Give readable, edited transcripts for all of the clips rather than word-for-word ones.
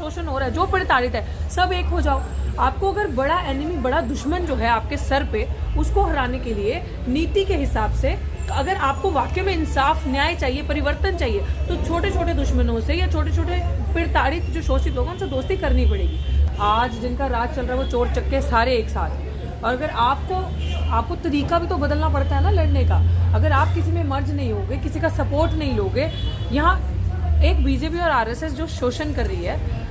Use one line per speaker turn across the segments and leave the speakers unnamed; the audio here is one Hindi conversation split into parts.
शोषण हो रहा है, जो प्रताड़ित है, सब एक हो जाओ। आपको अगर बड़ा एनिमी, बड़ा दुश्मन जो है आपके सर पे, उसको हराने के लिए नीति के हिसाब से अगर आपको वाकई में इंसाफ, न्याय चाहिए, परिवर्तन चाहिए, तो छोटे छोटे दुश्मनों से या छोटे छोटे प्रताड़ित जो शोषित लोग हैं उनसे दोस्ती करनी पड़ेगी। आज जिनका राज चल रहा है वो चोर चक्के सारे एक साथ। और अगर आपको तरीका भी तो बदलना पड़ता है ना लड़ने का। अगर आप किसी में मर्ज नहीं होगे, किसी का सपोर्ट नहीं लोगे, यहाँ एक बीजेपी और आरएसएस जो शोषण कर रही है,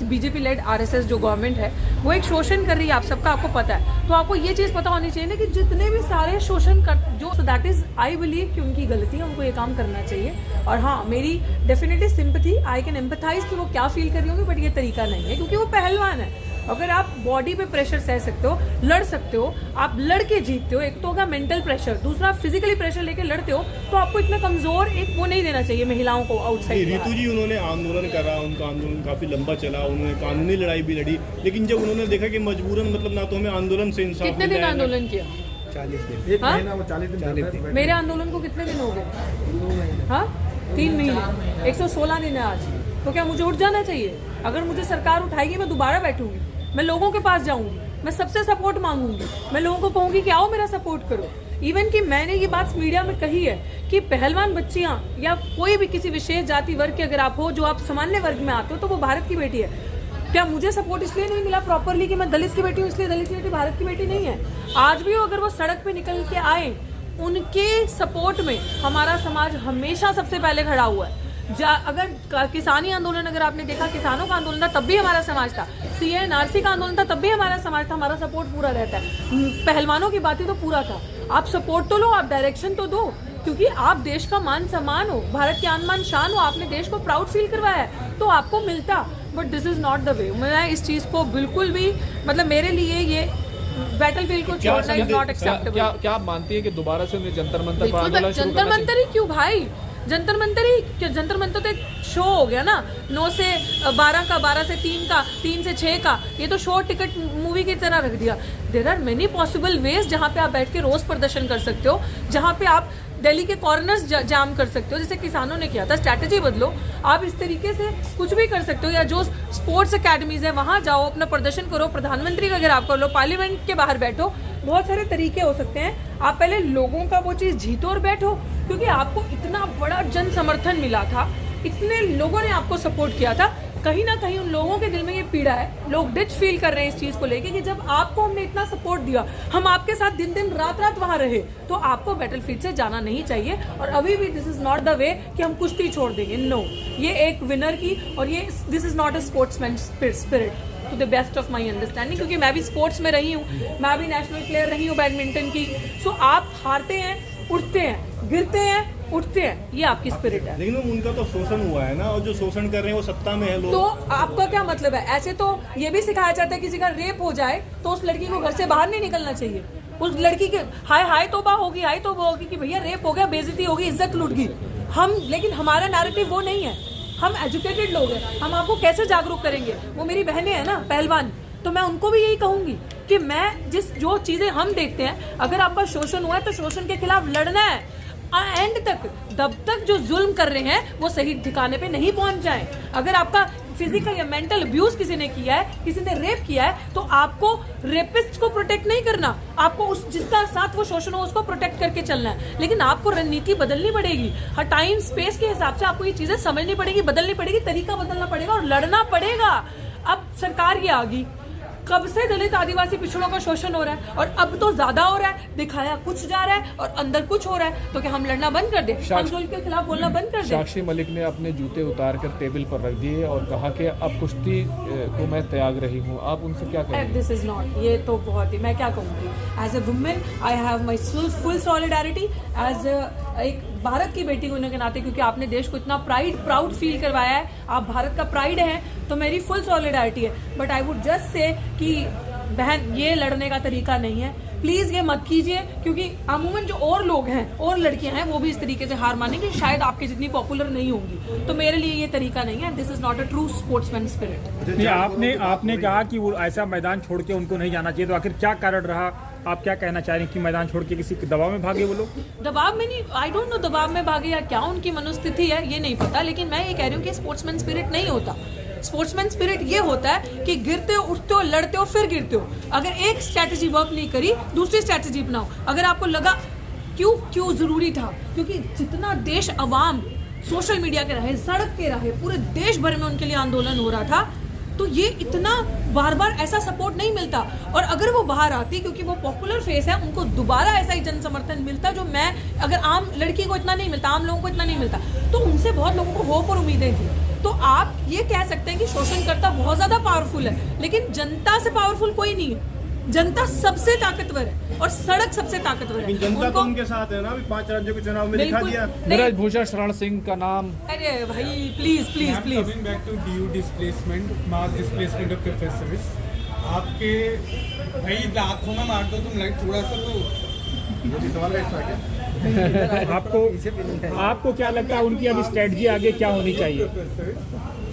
बीजेपी लेड आरएसएस जो गवर्नमेंट है वो एक शोषण कर रही है, आप सबका आपको पता है। तो आपको ये चीज़ पता होनी चाहिए ना कि जितने भी सारे शोषण कर जो, so that is I believe कि उनकी गलती है, उनको ये काम करना चाहिए। और हाँ, मेरी definitely sympathy, I can empathise कि वो क्या फील कर रही होंगी, बट ये तरीका नहीं है क्योंकि वो पहलवान है। अगर आप बॉडी पे प्रेशर सह सकते हो, लड़ सकते हो, आप लड़के जीतते हो, एक तो होगा मेंटल प्रेशर, दूसरा फिजिकली प्रेशर लेके लड़ते हो, तो आपको इतना कमजोर एक वो नहीं देना चाहिए महिलाओं को आउटसाइड।
रितु जी, उन्होंने आंदोलन करा, उनका आंदोलन काफी लंबा चला, उन्होंने कानूनी लड़ाई भी लड़ी, लेकिन जब उन्होंने देखा कि मजबूरन मतलब ना तो हमें आंदोलन से इंसाफ,
कितने दिन आंदोलन किया?
40 दिन, एक महीना, वो 40 दिन।
मेरे आंदोलन को कितने दिन हो गए? हाँ, 3 महीने, 116 दिन है आज। तो क्या मुझे उठ जाना चाहिए? अगर मुझे सरकार उठाएगी मैं दोबारा बैठूंगी, मैं लोगों के पास जाऊंगी, मैं सबसे सपोर्ट मांगूंगी, मैं लोगों को कहूंगी कि आओ मेरा सपोर्ट करो। इवन कि मैंने ये बात मीडिया में कही है कि पहलवान बच्चियां या कोई भी किसी विशेष जाति वर्ग के अगर आप हो, जो आप सामान्य वर्ग में आते हो, तो वो भारत की बेटी है। क्या मुझे सपोर्ट इसलिए नहीं मिला प्रॉपरली कि मैं दलित की बेटी हूँ इसलिए दलित की बेटी भारत की बेटी नहीं है? आज भी अगर वो सड़क पे निकल के आए, उनके सपोर्ट में हमारा समाज हमेशा सबसे पहले खड़ा हुआ है। अगर किसानी आंदोलन अगर आपने देखा, किसानों का आंदोलन था तब भी हमारा समाज था, CA/NRC का आंदोलन था तब भी हमारा समाज था, हमारा सपोर्ट पूरा रहता है। पहलवानों की बातें तो पूरा था। आप सपोर्ट तो लो, आप डायरेक्शन तो दो, क्योंकि आप देश का मान सम्मान हो, भारत के आन बान शान हो, आपने देश को प्राउड फील करवाया है, तो आपको मिलता। But this is not the way. मैं इस चीज को बिल्कुल भी, मतलब मेरे लिए ये बैटलफील्ड को छोड़ना इज नॉट एक्सेप्टेबल।
क्या आप मानती है कि दोबारा से उन्हें जंतर मंतर पर आंदोलन शुरू करना चाहिए?
जंतर मंतर ही क्यों भाई? जंतर मंतर तो एक शो हो गया ना, 9 से 12 का, 12 से 3 का, 3 से 6 का, ये तो शो टिकट मूवी की तरह रख दिया। There are many possible ways जहाँ पे आप बैठ के रोज प्रदर्शन कर सकते हो, जहाँ पे आप दिल्ली के कॉर्नर्स जाम कर सकते हो, जैसे किसानों ने किया था। स्ट्रैटेजी बदलो, आप इस तरीके से कुछ भी कर सकते हो, या जो स्पोर्ट्स अकेडमीज है वहाँ जाओ, अपना प्रदर्शन करो, प्रधानमंत्री का घेराव कर लो, पार्लियामेंट के बाहर बैठो, बहुत सारे तरीके हो सकते हैं। आप पहले लोगों का वो चीज़ जीतो और बैठो, क्योंकि आपको इतना बड़ा जन समर्थन मिला था, इतने लोगों ने आपको सपोर्ट किया था। कहीं ना कहीं उन लोगों के दिल में ये पीड़ा है, लोग डिच फील कर रहे हैं इस चीज को लेके कि जब आपको हमने इतना सपोर्ट दिया, हम आपके साथ दिन दिन रात रात वहां रहे, तो आपको बैटलफील्ड से जाना नहीं चाहिए। और अभी भी this is not the way कि हम कुश्ती छोड़ देंगे। नो, ये एक विनर की, और ये this is not a sportsman spirit to the best of my understanding, क्योंकि मैं भी स्पोर्ट्स में रही हूँ, मैं भी नेशनल प्लेयर रही हूँ बैडमिंटन की। सो आप हारते हैं, उठते हैं, गिरते हैं, उठते हैं, ये आपकी स्पिरिट है।
लेकिन उनका तो शोषण हुआ है ना, और जो शोषण कर रहे हैं वो सत्ता में है लोग।
तो आपका क्या मतलब है? ऐसे तो ये भी सिखाया जाता है किसी का रेप हो जाए तो उस लड़की को घर से बाहर नहीं निकलना चाहिए। उस लड़की के हाय तौबा होगी, हाय तौबा होगी कि भैया रेप हो गया, बेइज्जती होगी, इज्जत लूट गई। लेकिन हमारा नैरेटिव वो नहीं है। हम एजुकेटेड लोग हैं, हम आपको कैसे जागरूक करेंगे? वो मेरी बहनें हैं ना पहलवान, तो मैं उनको भी यही कहूंगी कि मैं जो चीजें हम देखते हैं, अगर आपका शोषण हुआ है तो शोषण के खिलाफ लड़ना है एंड तक, तब तक जो जुल्म कर रहे हैं वो सही ठिकाने पे नहीं पहुंच जाए। अगर आपका फिजिकल या मेंटल अब्यूज किसी ने किया है, किसी ने रेप किया है, तो आपको रेपिस्ट को प्रोटेक्ट नहीं करना, आपको उस जिसका साथ वो शोषण हो उसको प्रोटेक्ट करके चलना है। लेकिन आपको रणनीति बदलनी पड़ेगी, हर टाइम स्पेस के हिसाब से आपको ये चीजें समझनी पड़ेगी, बदलनी पड़ेगी, तरीका बदलना पड़ेगा और लड़ना पड़ेगा। अब सरकार ये आ गई, कब से दलित आदिवासी पिछड़ों का शोषण हो रहा है, और अब तो ज्यादा हो रहा है, दिखाया कुछ जा रहा है और अंदर कुछ हो रहा है। तो क्या हम लड़ना बंद कर दें? हम जुल्म के खिलाफ बोलना बंद कर दें?
साक्षी मलिक ने अपने जूते उतार कर टेबल पर रख दिए और कहा कि अब कुश्ती को मैं त्याग रही हूँ। आप उनसे क्या कहेंगे?
दिस इज नॉट, ये तो बहुत ही, मैं क्या कहूँगी, as a women I have my full solidarity, as एक भारत की बेटी होने के नाते, क्योंकि आपने देश को इतना प्राउड फील करवाया है, आप भारत का प्राइड हैं, तो मेरी फुल सॉलिडारिटी है। But I would just say कि बहन, ये लड़ने का तरीका नहीं है, प्लीज ये मत कीजिए, क्योंकि अमूमन जो और लोग हैं और लड़कियां हैं वो भी इस तरीके से हार मानेंगे, शायद आपके जितनी पॉपुलर नहीं होंगी। तो मेरे लिए ये तरीका नहीं है, this is not a true sportsman spirit.
आपने कहा कि वो ऐसा मैदान छोड़ के उनको नहीं जाना चाहिए, तो आखिर क्या कारण रहा? आप क्या कहना चाह रहे हैं कि मैदान छोड़ के किसी दबाव में भागे वो लोग?
दबाव में नहीं, आई डोंट नो दबाव में भागे या क्या उनकी मनोस्थिति है, ये नहीं पता। लेकिन मैं ये कह रही हूँ कि स्पोर्ट्समैन स्पिरिट नहीं होता। स्पोर्ट्समैन स्पिरिट ये होता है कि गिरते हो, उठते हो, लड़ते हो, फिर गिरते हो। अगर एक स्ट्रैटेजी वर्क नहीं करी, दूसरी स्ट्रैटेजी अपनाओ। अगर आपको लगा क्यों जरूरी था, क्योंकि जितना देश अवाम सोशल मीडिया के रहे, सड़क के रहे, पूरे देश भर में उनके लिए आंदोलन हो रहा था, तो ये इतना बार बार ऐसा सपोर्ट नहीं मिलता। और अगर वो बाहर आती, क्योंकि वो पॉपुलर फेस है, उनको दोबारा ऐसा ही जन समर्थन मिलता जो मैं, अगर आम लड़की को इतना नहीं मिलता, आम लोगों को इतना नहीं मिलता, तो उनसे बहुत लोगों को होप और उम्मीदें थी। तो आप ये कह सकते हैं कि शोषणकर्ता बहुत ज्यादा पावरफुल है, लेकिन जनता से पावरफुल कोई नहीं है। जनता सबसे ताकतवर है और सड़क सबसे ताकतवर है।
लेकिन जनता तो उनके साथ है ना, अभी 5 राज्यों के चुनाव में दिखा दिया।
नीरज भूषण शरण सिंह का नाम।
अरे भाई please please please,
coming back to DU displacement, mass displacement of professors, आपके भाई लाखों में मार दो तुम, लाइक थोड़ा सा तो
सवाल है
आपको क्या लगता है उनकी अभी स्ट्रेटजी आगे क्या होनी चाहिए?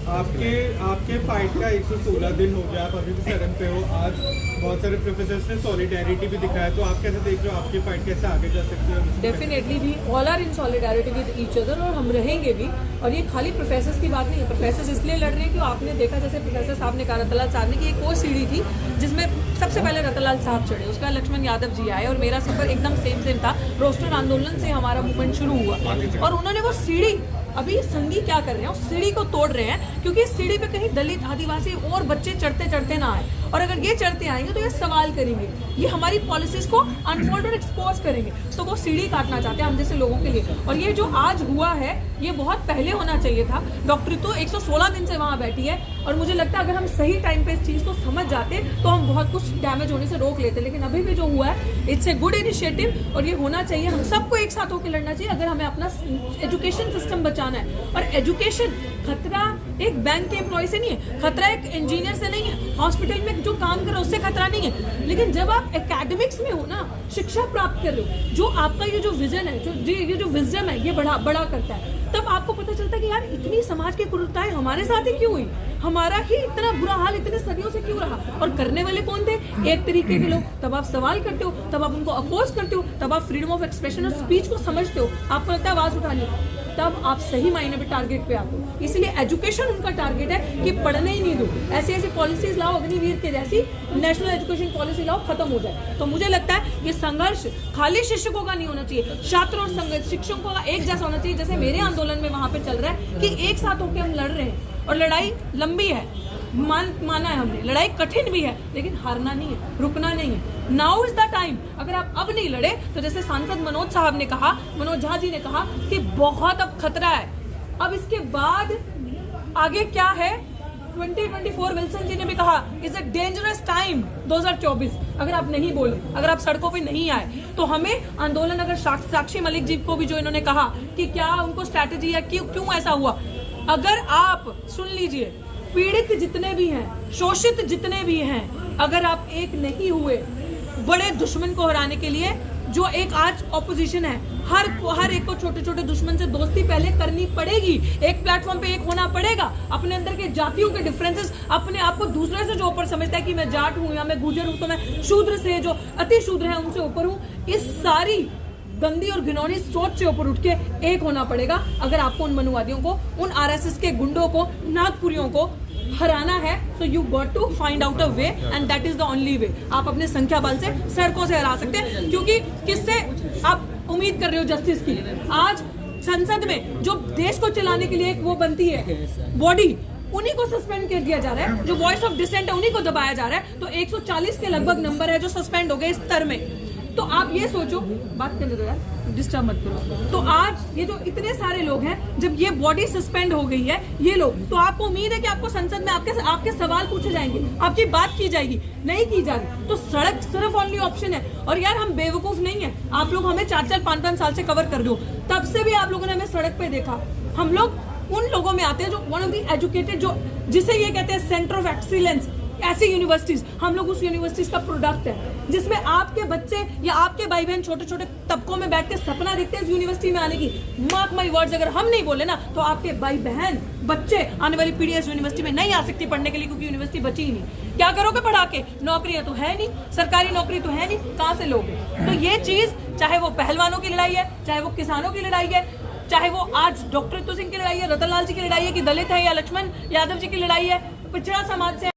आपके फाइट का 116 दिन हो गया, आप अभी भी सड़क पे हो। आज बहुत सारे प्रोफेसर्स ने सॉलिडेरिटी भी दिखाया, तो आप कैसे देख रहे हो आपकी फाइट कैसे आगे जा सकती है?
Definitely we all are in solidarity with each other, और हम रहेंगे भी। और ये खाली प्रोफेसर्स की बात नहीं है, प्रोफेसर्स इसलिए लड़ रहे हैं कि आपने देखा, जैसे प्रोफेसर साहब ने कहा, रतनलाल साहब ने, कि एक वो सीढ़ी थी जिसमें सबसे पहले रतनलाल साहब चढ़े, उसका लक्ष्मण यादव जी आए, और मेरा सफर एकदम सेम था। रोस्टर आंदोलन से हमारा मूवमेंट शुरू हुआ, और उन्होंने वो सीढ़ी, अभी संघी क्या कर रहे हैं, उस सीढ़ी को तोड़ रहे हैं, क्योंकि इस सीढ़ी पे कहीं दलित, आदिवासी और बच्चे चढ़ते चढ़ते ना आए। और अगर ये चढ़ते आएंगे तो ये सवाल करेंगे, ये हमारी पॉलिसीज को अनफोल्ड और एक्सपोज करेंगे, तो वो सीढ़ी काटना चाहते हैं हम जैसे लोगों के लिए। और ये जो आज हुआ है, ये बहुत पहले होना चाहिए था। डॉक्टरी तो 116 दिन से वहाँ बैठी है, और मुझे लगता है अगर हम सही टाइम पे इस चीज़ को समझ जाते तो हम बहुत कुछ डैमेज होने से रोक लेते। लेकिन अभी भी जो हुआ है, इट्स ए गुड इनिशिएटिव, और ये होना चाहिए। हम सबको एक साथ होकर लड़ना चाहिए अगर हमें अपना एजुकेशन सिस्टम बचाना है। और एजुकेशन, खतरा एक बैंक के एम्प्लॉय से नहीं है, खतरा एक इंजीनियर से नहीं है, हॉस्पिटल में जो काम कर रहे हो उससे खतरा नहीं है। लेकिन जब आप एकेडमिक्स में हो ना, शिक्षा प्राप्त कर रहे हो, जो आपका ये जो विजन है, ये जो विजडम है, ये बड़ा करता है, तब आपको पता चलता है कि यार इतनी समाज की कुरीतियां हमारे साथ ही क्यों हुई, हमारा ही इतना बुरा हाल इतने सदियों से क्यों रहा, और करने वाले कौन थे? एक तरीके के लोग। तब आप सवाल करते हो, तब आप उनको अपोज करते हो, तब आप फ्रीडम ऑफ एक्सप्रेशन और स्पीच को समझते हो, आपको लगता है आवाज उठानी, तब आप सही मायने में टारगेट पे आते हो। इसलिए एजुकेशन उनका टारगेट है कि पढ़ने ही नहीं दो, ऐसी ऐसी पॉलिसीज लाओ, अग्निवीर के जैसी नेशनल एजुकेशन पॉलिसी लाओ, खत्म हो जाए। तो मुझे लगता है ये संघर्ष खाली शिक्षकों का नहीं होना चाहिए, छात्रों और संघर्ष शिक्षकों का एक जैसा होना चाहिए। जैसे मेरे आंदोलन में वहां पे चल रहा है कि एक साथ होकर हम लड़ रहे हैं, और लड़ाई लंबी है, माना है हमने, लड़ाई कठिन भी है, लेकिन हारना नहीं है, रुकना नहीं है। Now is the time. अगर आप अब नहीं लड़े तो जैसे सांसद मनोज साहब ने कहा, मनोज झा जी ने कहा कि बहुत अब खतरा है, अब इसके बाद आगे क्या है। 2024 विल्सन जी ने भी कहा इज अ डेंजरस टाइम 2024। अगर आप नहीं बोले, अगर आप सड़कों पे नहीं आए, तो हमें आंदोलन, अगर साक्षी मलिक जी को भी जो इन्होंने कहा कि क्या उनको स्ट्रैटेजी है, क्यों ऐसा हुआ, अगर आप सुन लीजिए, पीड़ित जितने भी हैं, शोषित जितने भी हैं, अगर आप एक नहीं हुए बड़े दुश्मन को हराने के लिए, जो एक आज ऑपोजिशन है, हर एक को छोटे छोटे दुश्मन से दोस्ती पहले करनी पड़ेगी, एक प्लेटफॉर्म पे एक होना पड़ेगा, अपने अंदर के जातियों के डिफरेंसेस, अपने आप को दूसरे से जो ऊपर समझता है कि मैं जाट हूँ या मैं गुर्जर हूँ, तो मैं शूद्र से, जो अति शूद्र है उनसे ऊपर हूँ, इस सारी गंदी और घिनौनी सोच से ऊपर उठ के एक होना पड़ेगा अगर आपको उन मनुवादियों को, उन आरएसएस के गुंडों को, नागपुरियों को हराना है। So you got to find out a way, and that is the only way. आप अपने संख्या बल से सड़कों से हरा सकते हैं, क्योंकि किससे आप उम्मीद कर रहे हो जस्टिस की? आज संसद में जो देश को चलाने के लिए एक वो बनती है बॉडी, उन्हीं को सस्पेंड कर दिया जा रहा है, जो वॉइस ऑफ डिसेंट है उन्हीं को दबाया जा रहा है। तो 140 के लगभग नंबर है जो सस्पेंड हो गए इस स्तर में। तो आप ये सोचो, बात करने दो यार, डिस्टर्ब मत करो। तो आज ये जो इतने सारे लोग हैं, जब ये बॉडी सस्पेंड हो गई है, ये लोग, तो आपको उम्मीद है कि आपको संसद में आपके सवाल पूछे जाएंगे, आपकी बात की जाएगी, नहीं की जा रही, तो सड़क सिर्फ ओनली ऑप्शन है। और यार हम बेवकूफ नहीं है, आप लोग हमें 4-4, 5-5 साल से कवर कर दो, तब से भी आप लोगों ने हमें सड़क पे देखा। हम लोग उन लोगों में आते हैं जो वन ऑफ द एजुकेटेड, जो जिसे ये कहते हैं सेंटर ऑफ एक्सीलेंस, ऐसी यूनिवर्सिटीज, हम लोग उस यूनिवर्सिटीज का प्रोडक्ट है, जिसमें आपके बच्चे या आपके भाई बहन छोटे छोटे तबकों में बैठ के सपना देखते हैं इस यूनिवर्सिटी में आने की। मार्क माय वर्ड्स, अगर हम नहीं बोले ना, तो आपके भाई बहन, बच्चे, आने वाली पीढ़ी इस यूनिवर्सिटी में नहीं आ सकती पढ़ने के लिए, क्योंकि यूनिवर्सिटी बची ही नहीं। क्या करोगे पढ़ा के? नौकरियां तो है नहीं, सरकारी नौकरी तो है नहीं, कहाँ से लोगे? तो ये चीज, चाहे वो पहलवानों की लड़ाई है, चाहे वो किसानों की लड़ाई है, चाहे वो आज डॉक्टर रितु सिंह की लड़ाई है, रतन लाल जी की लड़ाई है, कि दलित है या लक्ष्मण यादव जी की लड़ाई है, पिछड़ा समाज से